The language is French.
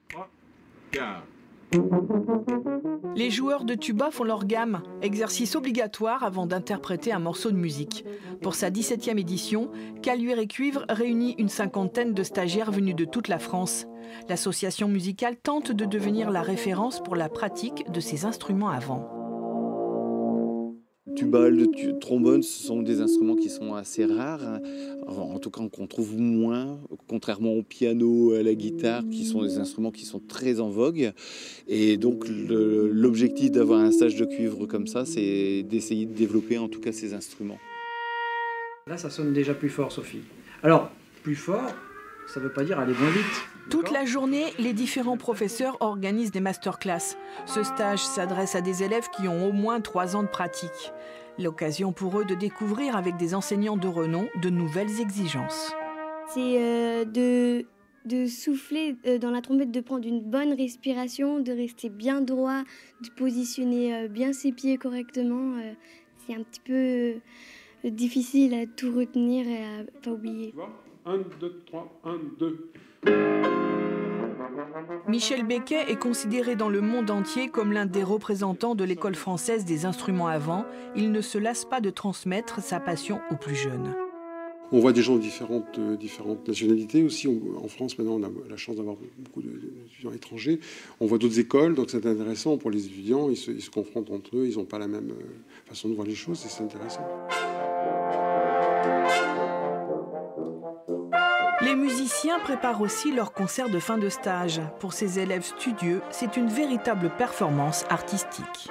3, 4. Les joueurs de tuba font leur gamme, exercice obligatoire avant d'interpréter un morceau de musique. Pour sa 17e édition, Caluire et Cuivre réunit une cinquantaine de stagiaires venus de toute la France. L'association musicale tente de devenir la référence pour la pratique de ces instruments à vent. Tuba, le trombone, ce sont des instruments qui sont assez rares, hein. En tout cas qu'on trouve moins, contrairement au piano, à la guitare, qui sont des instruments qui sont très en vogue. Et donc l'objectif d'avoir un stage de cuivre comme ça, c'est d'essayer de développer en tout cas ces instruments. Là, ça sonne déjà plus fort, Sophie. Alors, plus fort, ça ne veut pas dire aller moins vite. Toute la journée, les différents professeurs organisent des masterclass. Ce stage s'adresse à des élèves qui ont au moins 3 ans de pratique. L'occasion pour eux de découvrir avec des enseignants de renom de nouvelles exigences. C'est de souffler dans la trompette, de prendre une bonne respiration, de rester bien droit, de positionner bien ses pieds correctement. C'est un petit peu difficile à tout retenir et à pas oublier. 1, 2, 3, 1, 2. Michel Becquet est considéré dans le monde entier comme l'un des représentants de l'école française des instruments à vent. Il ne se lasse pas de transmettre sa passion aux plus jeunes. On voit des gens de différentes nationalités aussi. En France, maintenant, on a la chance d'avoir beaucoup d'étudiants étrangers. On voit d'autres écoles, donc c'est intéressant pour les étudiants. Ils se confrontent entre eux, ils n'ont pas la même façon de voir les choses et c'est intéressant. Les musiciens préparent aussi leur concert de fin de stage. Pour ces élèves studieux, c'est une véritable performance artistique.